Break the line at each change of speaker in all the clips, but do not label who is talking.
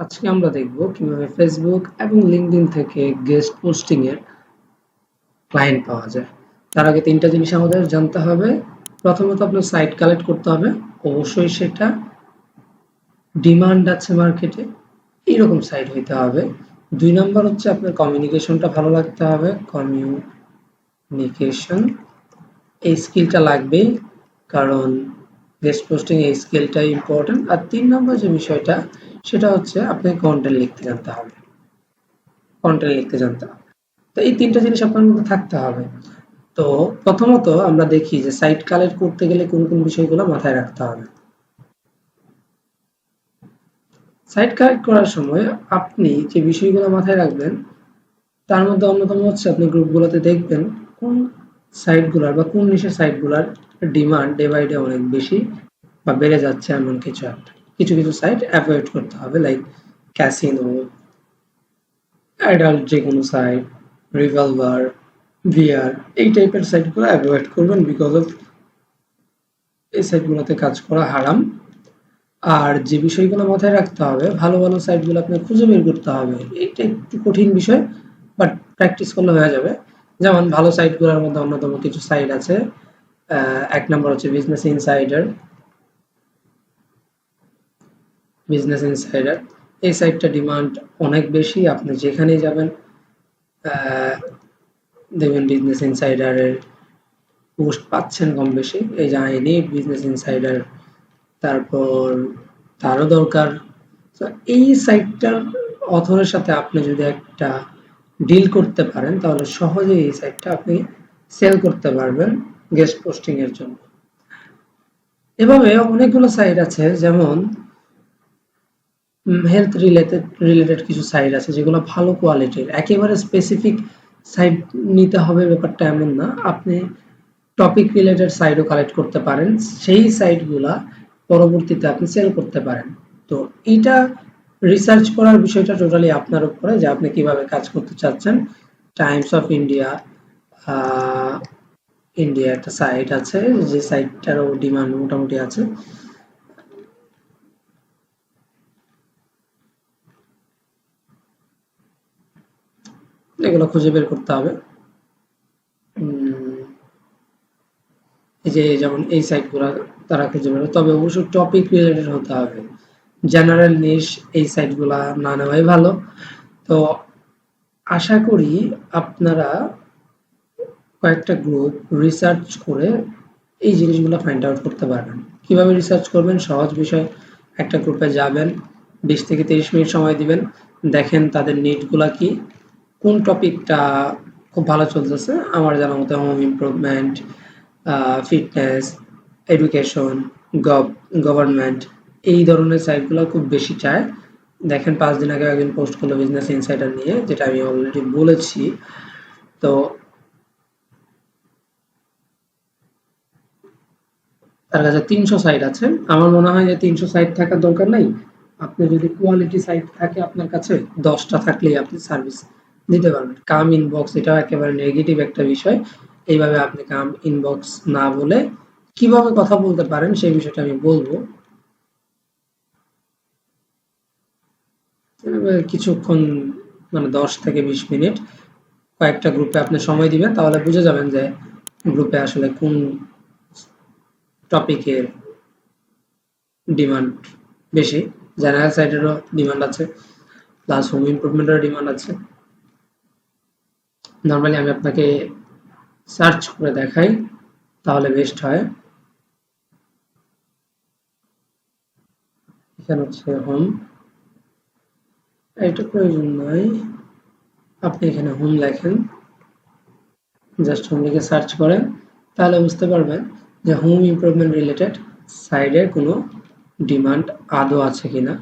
আজকে আমরা দেখব কিভাবে ফেসবুক এবং লিঙ্কডইন থেকে গেস্ট পোস্টিং এর ক্লায়েন্ট পাওয়া যায়। তার আগে তিনটা জিনিস আমাদের জানতে হবে। প্রথমত আপনার সাইট কালেক্ট করতে হবে, অবশ্যই সেটা ডিমান্ড আছে মার্কেটে এইরকম সাইট হইতে হবে। ২ নাম্বার হচ্ছে আপনার কমিউনিকেশনটা ভালো লাগতে হবে, কমিউনিকেশন এই স্কিলটা লাগবেই, কারণ গেস্ট পোস্টিং এই স্কিলটাই ইম্পর্টেন্ট। আর ৩ নম্বর যে বিষয়টা সেটা হচ্ছে আপনাকে কন্টেন্ট লিখতে জানতে হবে, কন্টেন্ট লিখতে জানতে হবে। তো এই ৩ টা জিনিস আপনার মধ্যে থাকতে হবে। তো প্রথমত আমরা দেখি যে সাইট কালেক্ট করতে গেলে কোন বিষয়গুলো মাথায় রাখতে হবে। সাইট কালেক্ট করার সময় আপনি যে বিষয়গুলো মাথায় রাখবেন তার মধ্যে অন্যতম হচ্ছে আপনি গ্রুপগুলোতে দেখবেন কোন সাইটগুলার বা কোন নিশের সাইটগুলার ডিমান্ড ডে বাই ডে অনেক বেশি বা বেড়ে যাচ্ছে এমন কিছু একটা। কিছু সাইট এভয়েড করতে হবে, লাইক ক্যাসিনো, অ্যাডাল্ট যেকোনো সাইট, রিভলভার, ভিআর এই টাইপের সাইটগুলো এভয়েড করবেন, বিকজ অফ এই সাইটগুলোতে কাজ করা হারাম। আর যে বিষয়গুলো মাথায় রাখতে হবে, ভালো সাইটগুলো আপনার খুঁজে বের করতে হবে। এইটা একটু কঠিন বিষয়, বাট প্র্যাকটিস করলে হয়ে যাবে। যেমন ভালো সাইটগুলোর মধ্যে অন্যতম কিছু সাইট আছে। ১ নম্বর হচ্ছে বিজনেস ইনসাইডার। বিজনেস ইনসাইডার এই সাইটটা ডিমান্ড অনেক বেশি। আপনি যেখানেই যাবেন দেখবেন বিজনেস ইনসাইডারের পোস্ট পাচ্ছেন কম বেশি। এই যে আই নিড বিজনেস ইনসাইডার, তারপর তারও দরকার। তো এই সাইটটার অথরের সাথে আপনি যদি একটা ডিল করতে পারেন তাহলে সহজেই এই সাইটটা আপনি সেল করতে পারবেন গেস্ট পোস্টিং এর জন্য। এভাবে অনেকগুলো সাইট আছে, যেমন হেলথ রিলেটেড কিছু সাইট আছে যেগুলো ভালো কোয়ালিটির। একেবারে স্পেসিফিক সাইট নিতে হবে ব্যাপারটা এমন না। আপনি টপিক রিলেটেড সাইটও কালেক্ট করতে পারেন, সেই সাইটগুলা পরবর্তীতে আপনি সেল করতে পারেন। তো এইটা রিসার্চ করার বিষয়টা টোটালি আপনার উপরে, যে আপনি কিভাবে কাজ করতে চাচ্ছেন। টাইমস অফ ইন্ডিয়া, ইন্ডিয়া একটা সাইট আছে যে সাইটটারও ডিমান্ড মোটামুটি আছে। এগুলো খুঁজে বের করতে হবে। এই যে যেমন এই সাইটগুলো তারা খুঁজে বের, তবে অবশ্যই টপিক রিলেটেড হতে হবে। জেনারেল নিশ এই সাইটগুলা না নেওয়াই ভালো। তো আশা করি আপনারা কয়েকটা গ্রুপ রিসার্চ করে এই জিনিসগুলো ফাইন্ড আউট করতে পারবেন। কিভাবে রিসার্চ করবেন? সহজ বিষয়। একটা গ্রুপে যাবেন, ২০ থেকে ৩০ মিনিট সময় দিবেন, দেখেন তাদের নিডগুলা কি, কোন টপিকটা খুব ভালো চলতেছে। আমার জানা মতো home improvement, fitness, education, government এই ধরনের সাইটগুলো খুব বেশি চায়। দেখেন ৫ দিন আগে একজন পোস্ট করলো বিজনেস ইনসাইডার নিয়ে, যেটা আমি অলরেডি বলেছি। তো তার কাছে ৩০০ সাইট আছে। আমার মনে হয় যে ৩০০ সাইট থাকার দরকার নাই। আপনি যদি কোয়ালিটি সাইট থাকে আপনার কাছে, ১০ টা থাকলেই আপনি সার্ভিস দিতে পারবেন। কাম ইনবক্স এটাও একেবারে নেগেটিভ একটা বিষয়। এইভাবে আপনি কাম ইনবক্স না বলে কিভাবে কথা বলতে পারেন সেই বিষয়টা আমি বলবো। কিছুক্ষণ মানে ১০ থেকে ২০ মিনিট কয়েকটা গ্রুপে আপনি সময় দিবেন, তাহলে বুঝে যাবেন যে গ্রুপে আসলে কোন টপিকের ডিমান্ড বেশি। জেনারেল সাইটেরও ডিমান্ড আছে, প্লাস হোম ইমপ্রুভমেন্টেরও ডিমান্ড আছে। নরমালি আমি আপনাকে সার্চ করে দেখাই, তাহলে বেস্ট হয়। এখানে হচ্ছে হোম, এটা প্রয়োজন নয়। আপনি এখানে হোম লেখেন, জাস্ট হোম লিখে সার্চ করেন, তাহলে বুঝতে পারবেন যে হোম ইমপ্রুভমেন্ট রিলেটেড সাইডের কোনো ডিমান্ড আদৌ আছে কিনা।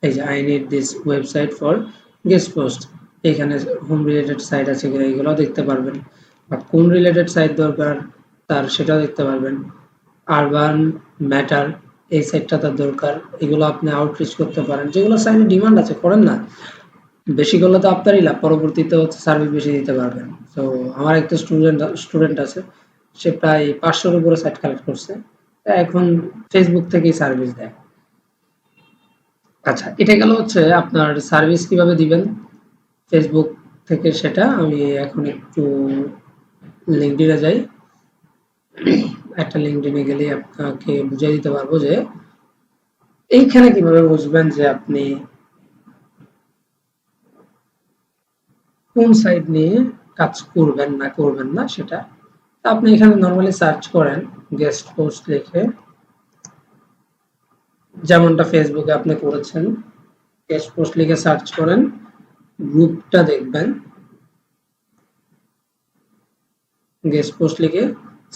এই যে I need this website for guest post, এখানে হোম রিলেটেড সাইট আছে কিনা এগুলো দেখতে পারবেন, বা কোন রিলেটেড সাইট দরকার তার সেটাও দেখতে পারবেন। আরবান ম্যাটার এই সাইটটা তার দরকার, এগুলো আপনি আউটরিচ করতে পারেন। যেগুলো সাইটে ডিমান্ড আছে করেন না, বেশি করলে তো আপনারই লাভ, পরবর্তীতে হচ্ছে সার্ভিস বেশি দিতে পারবেন। তো আমার একটা স্টুডেন্ট আছে, সে প্রায় ৫০০-র উপরে সাইট কালেক্ট করছে। এখন ফেসবুক থেকেই সার্ভিস দেয়। আচ্ছা, এটা গেল হচ্ছে আপনার সার্ভিস কিভাবে দিবেন ফেসবুক থেকে, সেটা আমি এখন একটু লিঙ্কডইনে যাই। একটা লিঙ্কডইনে গেলে আপনাকে বুঝিয়ে দিতে পারবো যে এইখানে কিভাবে বুঝবেন যে আপনি কোন সাইট নিয়ে কাজ করবেন না করবেন না সেটা। আপনি এখানে নরমালি সার্চ করেন গেস্ট পোস্ট লিখে, যেমনটা ফেসবুকে আপনি করেছেন। গেস্ট পোস্ট লিখে সার্চ করেন, গ্রুপটা দেখবেন। গেস্ট পোস্ট লিখে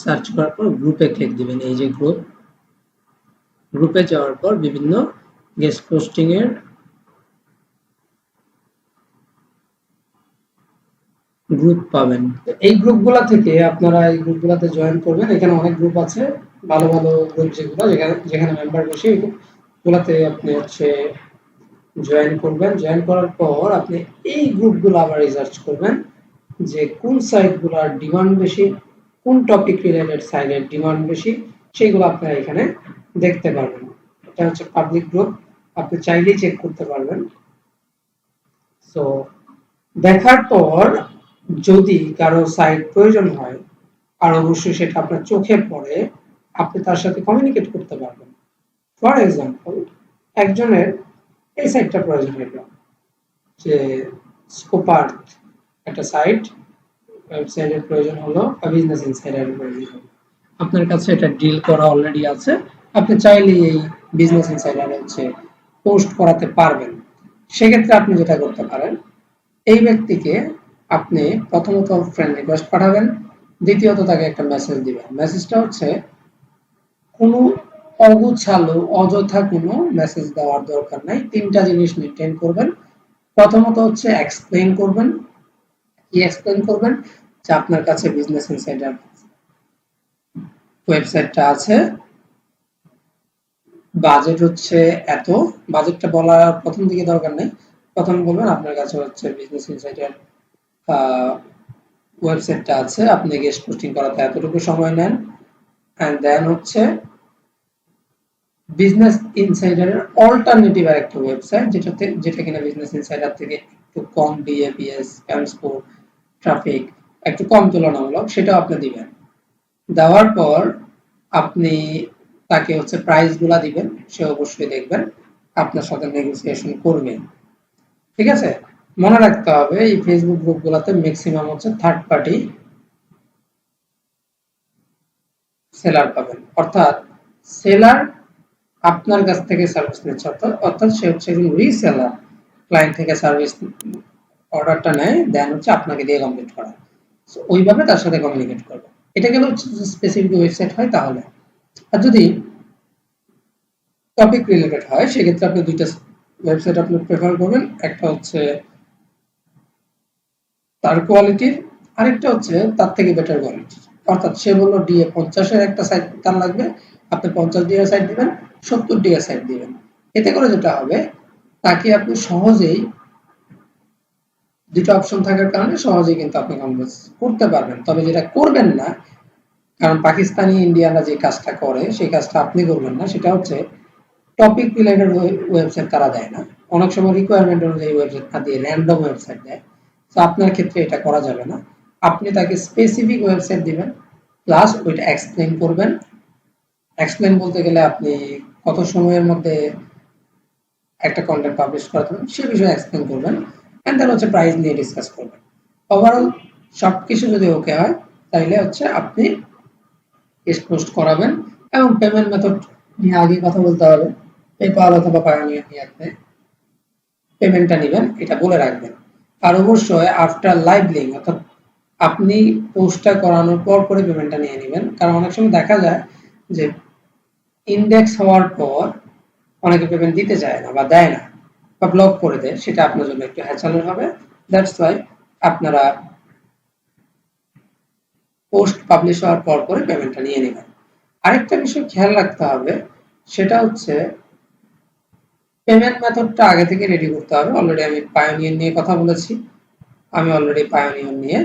সার্চ করার পর গ্রুপে ক্লিক দিবেন। এই যে গ্রুপ, গ্রুপে যাওয়ার পর বিভিন্ন গেস্ট পোস্টিং এর গ্রুপ পাবেন। এই গ্রুপগুলা থেকে আপনারা এই গ্রুপগুলাতে জয়েন করবেন। এখানে অনেক গ্রুপ আছে, ভালো ভালো গ্রুপ যেগুলো, যেখানে যেখানে মেম্বার বেশি, ওগুলাতে আপনি হচ্ছে জয়েন করবেন। জয়েন করার পর আপনি এই গ্রুপগুলো আবার রিসার্চ করবেন যে কোন সাইটগুলোর ডিমান্ড বেশি, কোন টপিক রিলেটেড সাইটের ডিমান্ড বেশি, সেইগুলো আপনারা এখানে দেখতে পারবেন। এটা হচ্ছে পাবলিক গ্রুপ, আপনি চাইলেই চেক করতে পারবেন। সো দেখার পর যদি কারো সাইট প্রয়োজন হয়, আর অবশ্যই সেটা আপনার চোখে পড়ে, আপনি তার সাথে কমিউনিকেট করতে পারবেন। ফর এক্সাম্পল, একজনের এই সাইটটা প্রয়োজন হলো, যে স্কোপার্ট একটা সাইট, ওয়েবসাইটের প্রয়োজন হলো বা বিজনেস ইনসাইডারের প্রয়োজন হলো। আপনার কাছে এটা ডিল করা অলরেডি আছে, আপনি চাইলেই এই বিজনেস ইনসাইডারে হচ্ছে পোস্ট করাতে পারবেন। সেক্ষেত্রে আপনি যেটা করতে পারেন, এই ব্যক্তিকে আপনি প্রথমত ফ্রেন্ড রিকোয়েস্ট পাঠাবেন, দ্বিতীয়ত তাকে একটা মেসেজ দিবেন। মেসেজটা হচ্ছে কোনো অগোছালো অযথা কোনো মেসেজ দেওয়ার দরকার নাই। তিনটা জিনিস মেনটেন করবেন। প্রথমত হচ্ছে এক্সপ্লেইন করবেন। কি এক্সপ্লেইন করবেন? যে আপনার কাছে বিজনেস ইনসাইডার ওয়েবসাইটটা আছে, বাজেট হচ্ছে এত। বাজেটটা বলার প্রথম দিকে দরকার নেই, প্রথম বলবেন আপনার কাছে হচ্ছে বিজনেস ইনসাইডার ওয়েবসাইটটা আছে, আপনি গেস্ট পোস্টিং করাতে এতটুকু সময় নেন। অ্যান্ড দেন হচ্ছে বিজনেস ইনসাইডারের অল্টারনেটিভ আরেকটা ওয়েবসাইট, যেটা কিনা বিজনেস ইনসাইডার থেকে একটু কম বিএপিএস ট্রান্সপোর্ট ট্রাফিক একটু কম তুলনামূলক, সেটাও আপনি দিবেন। দেওয়ার পর আপনি তাকে হচ্ছে প্রাইস গুলা দিবেন, সে অবশ্যই দেখবেন, আপনার সাথে নেগোসিয়েশন করবেন। ঠিক আছে? মনে রাখতে হবে এই ফেসবুক গ্রুপগুলোতে ম্যাক্সিমাম হচ্ছে থার্ড পার্টি সেলার পাবেন, অর্থাৎ সেলার আপনার কাছ থেকে সার্ভিস নিচ্ছে, অর্থাৎ সে হচ্ছে একজন রিসেলার, ক্লায়েন্ট থেকে সার্ভিস অর্ডারটা নেয়, দেন হচ্ছে আপনাকে দিয়ে কমপ্লিট করা। সো ওইভাবে তার সাথে কমিউনিকেট করবে। এটা গেল হচ্ছে স্পেসিফিক ওয়েবসাইট হয় তাহলে। আর যদি টপিক রিলেটেড হয় সেক্ষেত্রে আপনি দুইটা ওয়েবসাইট আপনি প্রেফার করবেন, একটা হচ্ছে তার কোয়ালিটির, আরেকটা হচ্ছে তার থেকে বেটার কোয়ালিটির। অর্থাৎ সে বললো ডিএ 50-এর একটা সাইট তার লাগবে, আপনি 50 ডিএ সাইট দিবেন, 70 ডিএ সাইট দিবেন। এতে করে যেটা হবে, তাকে আপনি সহজেই দুটো অপশন থাকার কারণে সহজেই কিন্তু আপনি কনভার্স করতে পারবেন। তবে যেটা করবেন না, কারণ পাকিস্তানি ইন্ডিয়ানরা যে কাজটা করে সেই কাজটা আপনি করবেন না, সেটা হচ্ছে টপিক রিলেটেড ওয়েবসাইট তারা দেয় না। অনেক সময় রিকোয়ারমেন্ট অনুযায়ী ওয়েবসাইট না দিয়ে র্যান্ডম ওয়েবসাইট দেয়। তো আপনার ক্ষেত্রে এটা করা যাবে না। আপনি তাকে স্পেসিফিক ওয়েবসাইট দিবেন, প্লাস ওইটা এক্সপ্লেইন করবেন। এক্সপ্লেইন বলতে গেলে আপনি কত সময়ের মধ্যে একটা কন্টেন্ট পাবলিশ করাতে পারবেন সে বিষয়ে এক্সপ্লেইন করবেন, এন্ড দেন হচ্ছে প্রাইস নিয়ে ডিসকাস করবেন। ওভারঅল সবকিছু যদি ওকে হয়, তাইলে হচ্ছে আপনি গেস্ট পোস্ট করাবেন, এবং পেমেন্ট মেথড নিয়ে আগে কথা বলতে হবে। পেপাল অথবা পায়োনিয়ার নিয়ে আপনি পেমেন্টটা নেবেন, এটা বলে রাখবেন। আর অবশ্যই আফটার লাইভ লিঙ্ক, অর্থাৎ আপনি পোস্টটা করানোর পর পরে পেমেন্টটা নিয়ে নেবেন। কারণ অনেক সময় দেখা যায় যে ইন্ডেক্স হওয়ার পর অনেকে পেমেন্ট দিতে চায় না বা দেয় না বা ব্লক করে দেয়, সেটা আপনার জন্য একটু হ্যাসেলের হবে। দ্যাটস ওয়াই আপনারা পোস্ট পাবলিশ হওয়ার পর পরে পেমেন্টটা নিয়ে নেবেন। আরেকটা বিষয় খেয়াল রাখতে হবে, সেটা হচ্ছে পেমেন্ট মেথডটা আগে থেকে রেডি করতে হবে। অলরেডি আমি পায়োনিয়ার নিয়ে কথা বলেছি, আমি অলরেডি পায়োনিয়ার নিয়ে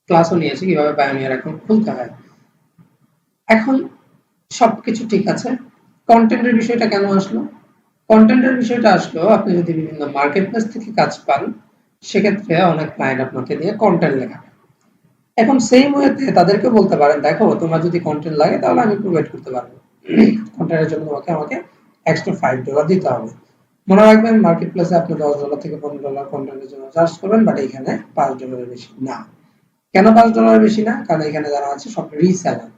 ক্লাসও নিয়েছি কিভাবে পায়োনিয়ার অ্যাকাউন্ট খুলতে হয়। এখন সবকিছু ঠিক আছে, কন্টেন্টের বিষয়টা কেন আসলো? কন্টেন্টের বিষয়টা আসলো আপনি যদি বিভিন্ন মার্কেট প্লেস থেকে কাজ পান, সেক্ষেত্রে অনেক ক্লায়েন্ট আপনাকে দিয়ে কন্টেন্ট লেখাবে। এখন সেই ওয়েতে তাদেরকে বলতে পারেন, দেখো তোমার যদি কন্টেন্ট লাগে তাহলে আমি প্রোভাইড করতে পারবো। কন্টেন্টের জন্য আমাকে এক্সট্রা $5 দিতে হবে। মনে রাখবেন মার্কেট প্লেসে আপনি $10 থেকে $15 কন্টেন্টের জন্য চার্জ করবেন, বাট এখানে $5 বেশি না। কেন $5 বেশি না? কারণ এখানে যারা আছে সব রিসেলার।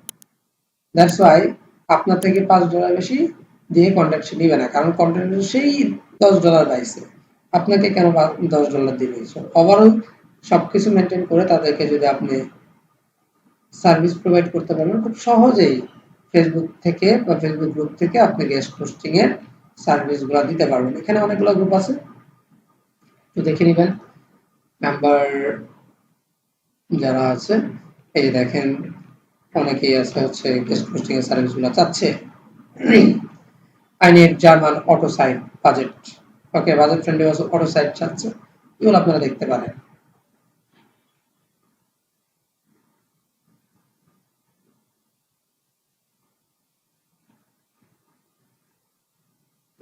দ্যাটস ওয়াই আপনার থেকে $5 বেশি দিয়ে কন্টেন্ট সে নিবে না, কারণ কন্টেন্ট সেই $10 পাইছে, আপনাকে কেন $10 দিবে? ওভারঅল সবকিছু মেনটেন করে তাদেরকে যদি আপনি সার্ভিস প্রোভাইড করতে পারবেন খুব সহজেই, ফেসবুক থেকে বা ফেসবুক গ্রুপ থেকে আপনি গেস্ট পোস্টিং এর সার্ভিসগুলো দিতে পারবেন। এখানে অনেকগুলো গ্রুপ আছে, তো দেখে নেবেন মেম্বার যারা আছে। এই দেখেন অনেকেই আছে হচ্ছে গেস্ট পোস্টিং এর সার্ভিসগুলো চাচ্ছে। I need German auto site budget, okay, budget friendly auto site চাচ্ছে, এগুলো আপনারা দেখতে পারেন।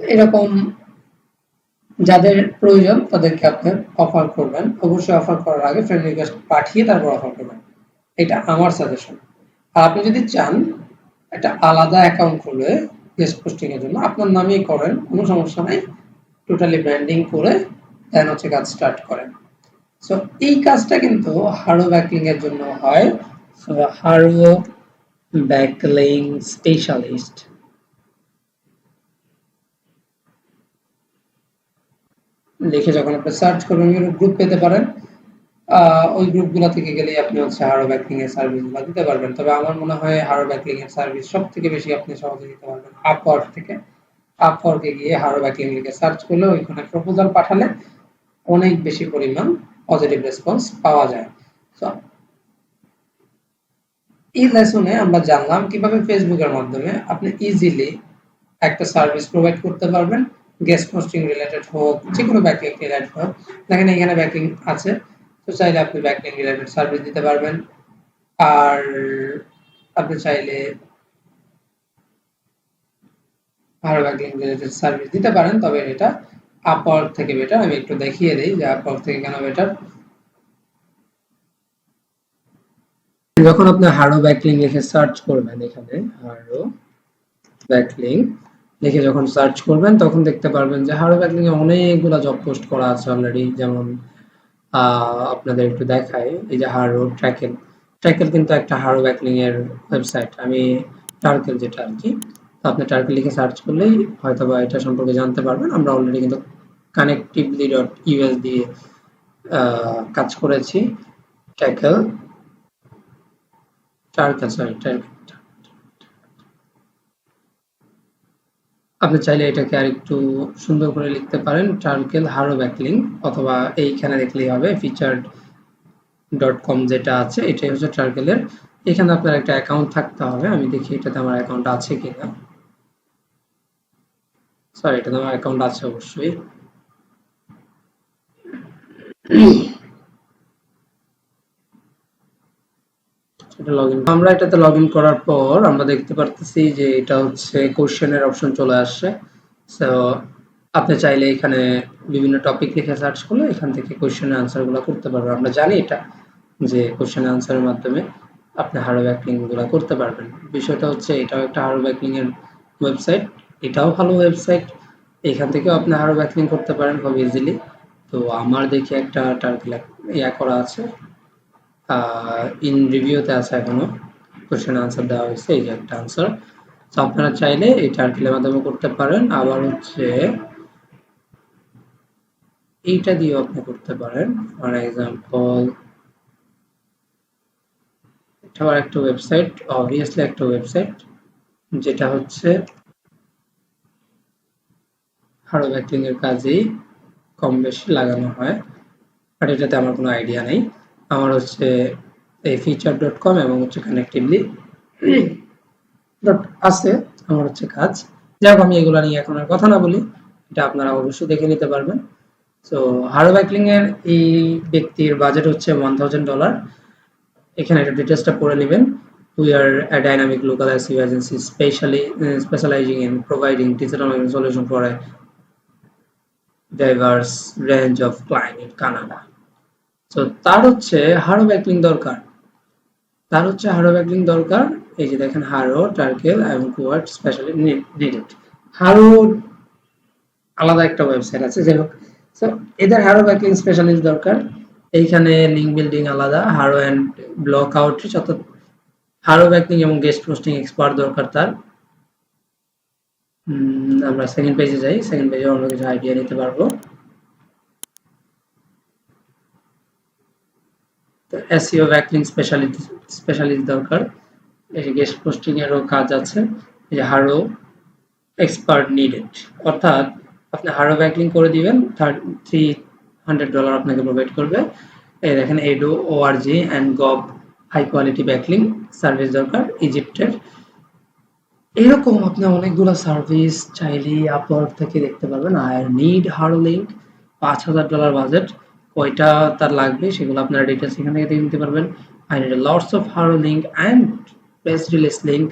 এরকম যাদের প্রয়োজন তাদেরকে আপনি অফার করবেন, অবশ্যই অফার করার আগে ফ্রেন্ড রিকোয়েস্ট পাঠিয়ে তারপর অফার করবেন, এটা আমার সাজেশন। আর আপনি যদি চান একটা আলাদা অ্যাকাউন্ট খুলে গেস্ট পোস্টিং এর জন্য আপনার নামেই করেন, কোনো সমস্যা নাই, টোটালি ব্র্যান্ডিং করে দেন হচ্ছে কাজ স্টার্ট করেন। সো এই কাজটা কিন্তু হারো ব্যাকলিং এর জন্য হয়। সো হারো ব্যাকলিং স্পেশালিস্ট লিখে যখন আপনি সার্চ করবেন গ্রুপ পেতে পারেন। ওই গ্রুপগুলো থেকে গেলেই আপনি হচ্ছে হারো ব্যাকলিং এর সার্ভিসগুলো দিতে পারবেন। তবে আমার মনে হয় হারো ব্যাকলিং এর সার্ভিস সব থেকে বেশি আপনি সহজে দিতে পারবেন আপওয়ার্ক থেকে। আপওয়ার্কে গিয়ে হারো ব্যাকলিং লিখে সার্চ করলে ওইখানে প্রপোজাল পাঠালে অনেক বেশি পরিমাণ পজিটিভ রেসপন্স পাওয়া যায়। তো এই লেসনে আমরা জানলাম কিভাবে ফেসবুকের মাধ্যমে আপনি ইজিলি একটা সার্ভিস প্রোভাইড করতে পারবেন, গেস্ট পোস্টিং রিলেটেড হোক, যে কোনো ব্যাকলিং রিলেটেড হোক। দেখেন এখানে ব্যাকলিং আছে, তো চাইলে আপনি ব্যাকলিং রিলেটেড সার্ভিস দিতে পারবেন। আর আপনি চাইলে আরো ব্যাকলিং রিলেটেড সার্ভিস দিতে পারেন, তবে এটা আপওয়ার্ক থেকে বেটার। আমি একটু দেখিয়ে দিই যে আপওয়ার্ক থেকে কেন বেটার। যখন আপনি হারো ব্যাকলিং লিখে সার্চ করবেন, এখানে হারো ব্যাকলিং লিখে যখন সার্চ করবেন তখন দেখতে পারবেন যে হারো ব্যাকলিং এ অনেকগুলো জব পোস্ট করা আছে অলরেডি। যেমন আপনাদের একটু দেখাই, এই যে হারো ট্র্যাকেল, ট্র্যাকেল কিন্তু একটা হারো ব্যাকলিং এর ওয়েবসাইট। আমি টার্কেল যেটা আর কি, তো আপনি টার্কেল লিখে সার্চ করলেই হয়তো বা এটা সম্পর্কে জানতে পারবেন। আমরা অলরেডি কিন্তু connectively.us দিয়ে কাজ করেছি। ট্র্যাকেল টার্কেল, সরি ট্র্যাকেল। আপনি চাইলে এটাকে আরেকটু সুন্দর করে লিখতে পারেন, টার্কেল হারো ব্যাকলিং, অথবা এইখানে দেখলেই হবে featured.com যেটা আছে এটাই হচ্ছে টার্কেলের। এখানে আপনার একটা অ্যাকাউন্ট থাকতে হবে। আমি দেখি এটাতে আমার অ্যাকাউন্ট আছে কিনা। সরি, এটাতে আমার অ্যাকাউন্ট আছে অবশ্যই। এটা লগইন, আমরা এটাতে লগইন করার পর আমরা দেখতে পারতেছি যে এটা হচ্ছে কোশ্চেনের অপশন চলে আসছে। সো আপনি চাইলে এখানে বিভিন্ন টপিক লিখে সার্চ করলে এখান থেকে কোশ্চেনের আনসারগুলো করতে পারবেন। আমরা জানি এটা যে কোশ্চেন আনসারের মাধ্যমে আপনি হারো ব্যাকলিং গুলো করতে পারবেন। বিষয়টা হচ্ছে এটাও একটা হারো ব্যাকলিং এর ওয়েবসাইট, এটাও ভালো ওয়েবসাইট, এখান থেকেও আপনি হারো ব্যাকলিং করতে পারেন খুব ইজিলি। তো আমার দেখি একটা টার্গেট ইয়া করা আছে, ইন রিভিউতে আছে, এখনো কোশ্চেন আনসার দেওয়া হয়েছে, এই যে একটা আনসার। তো আপনারা চাইলে এই টার্গেটের মাধ্যমে করতে পারেন। আবার হচ্ছে এইটা দিয়েও আপনি করতে পারেন। ফর এক্সাম্পল এটা আবার একটা ওয়েবসাইট, অবভিয়াসলি একটা ওয়েবসাইট যেটা হচ্ছে হারো ব্যাকলিং এর কাজেই কম বেশি লাগানো হয়, বাট এটাতে আমার কোনো আইডিয়া নেই। আমার হচ্ছে এই featured.com এবং হচ্ছে connectively আছে আমার হচ্ছে কাজ। যাই হোক, আমি এগুলো নিয়ে এখন আর কথা না বলি, এটা আপনারা অবশ্যই দেখে নিতে পারবেন। তো হারো ব্যাকলিং এর এই ব্যক্তির বাজেট হচ্ছে $1000। এখানে একটা ডিটেলসটা পড়ে নেবেন। We are a dynamic local SEO agency specializing in providing digital marketing solution for a diverse range of client in Canada. So তার হচ্ছে হারো ব্যাকলিং দরকার। দরকার। এই যে দেখেন হারো, টার্কেল এবং কুয়ার্ড স্পেশালি নিডেড। হারো আলাদা একটা ওয়েবসাইট আছে যাই হোক। সো এদের হারো ব্যাকলিং স্পেশালিস্ট দরকার। এইখানে লিঙ্ক বিল্ডিং আলাদা, হারো অ্যান্ড ব্লক আউটরিচ অর্থাৎ হারো ব্যাকলিং এবং গেস্ট পোস্টিং এক্সপার্ট দরকার তার। আমরা সেকেন্ড পেজে যাই, সেকেন্ড পেজে অন্য কিছু আইডিয়া নিতে পারবো। তো এসইও ব্যাকলিং স্পেশালিস্ট দরকার। এই যে গেস্ট পোস্টিং এরও কাজ আছে। এই যে হারো এক্সপার্ট নিডেড, অর্থাৎ আপনি হারো ব্যাকলিং করে দিবেন, $300 আপনাকে প্রোভাইড করবে। এই দেখেন edu org and gov high quality backlink service দরকার ইজিপ্টের। এরকম আপনি অনেকগুলো সার্ভিস চাইলে আপওয়ার্ক থেকে দেখতে পারবেন। আর নিড হারো লিঙ্ক $5000 বাজেট, কয়টা তার লাগবে সেগুলো আপনারা ডিটেলস এখান থেকে দেখে নিতে পারবেন। I need lots of HARO link and press release link,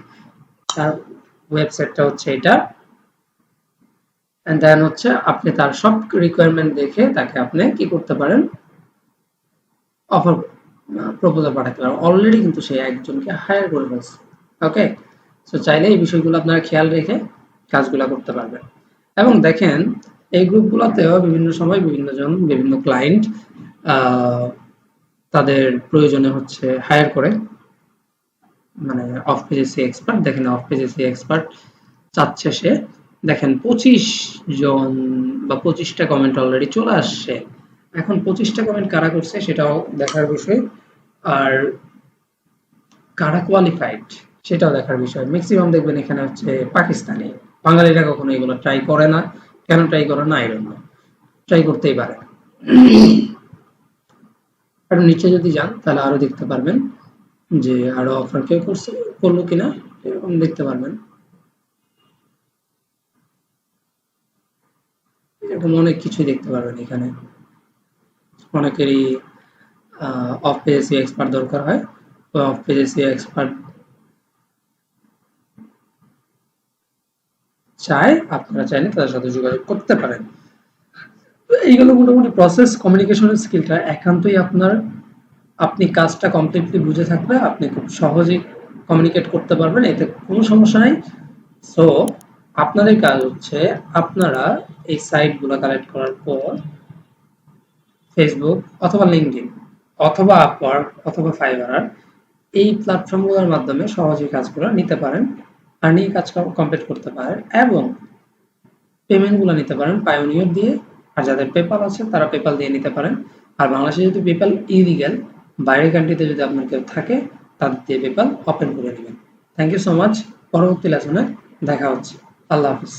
তার ওয়েবসাইটটা হচ্ছে এটা। এন্ড দেন হচ্ছে আপনি তার সব রিকোয়ারমেন্ট দেখে তাকে আপনি কি করতে পারেন, অফার প্রপোজাল পাঠাতে পারেন। অলরেডি কিন্তু সে একজনকে হায়ার করে ফেলছে। ওকে, সো চাইলে এই বিষয়গুলো আপনারা খেয়াল রেখে কাজগুলো করতে পারবেন। এবং দেখেন এই গ্রুপগুলোতেও বিভিন্ন সময় বিভিন্ন জন বিভিন্ন ক্লায়েন্ট তাদের প্রয়োজনে হচ্ছে হায়ার করে, মানে অফ পেজ এসইও এক্সপার্ট। দেখেন অফ পেজ এসইও এক্সপার্ট চাচ্ছে সে, দেখেন 25 জন বা 25টা কমেন্ট অলরেডি চলে আসছে। এখন 25টা কমেন্ট কারা করছে সেটাও দেখার বিষয়, আর কারা কোয়ালিফাইড সেটাও দেখার বিষয়। ম্যাক্সিমাম দেখবেন এখানে হচ্ছে পাকিস্তানি, বাঙালিরা কখনো এগুলো ট্রাই করে না। কেন ট্রাই করে না, আই ডোন্ট নো, ট্রাই করতেই পারে। আর নিচে যদি যান তাহলে আরো দেখতে পারবেন যে আরো অফার কেউ করলো কিনা, এরকম দেখতে পারবেন। এরকম অনেক কিছুই দেখতে পারবেন এখানে। অনেকেরই অফ পেজ এসইও এক্সপার্ট দরকার হয়, অফ পেজ এসইও এক্সপার্ট চায়, আপনারা চাইলে তাদের সাথে যোগাযোগ করতে পারেন। এইগুলো মোটামুটি প্রসেস। কমিউনিকেশনের স্কিলটা একান্তই আপনার, আপনি কাজটা কমপ্লিটলি বুঝে থাকলে আপনি খুব সহজেই কমিউনিকেট করতে পারবেন, এতে কোনো সমস্যা নাই। সো আপনাদের কাজ হচ্ছে আপনারা এই সাইটগুলো কালেক্ট করার পর ফেসবুক অথবা লিঙ্কডইন অথবা আপওয়ার্ক অথবা ফাইবার এই প্ল্যাটফর্মগুলোর মাধ্যমে সহজেই কাজগুলো নিতে পারেন, আর নিয়ে কাজ কমপ্লিট করতে পারেন এবং পেমেন্টগুলো নিতে পারেন পায়োনিয়র দিয়ে। আর যাদের পেপাল আছে তারা পেপাল দিয়ে নিতে পারেন। আর বাংলাদেশে যদি পেপাল ইলিগ্যাল, বাইরের কান্ট্রিতে যদি আপনার কেউ থাকে তাদের দিয়ে পেপাল ওপেন করে নেবেন। Thank you so much. পরবর্তী লেসনে দেখা হচ্ছে। আল্লাহ হাফিজ।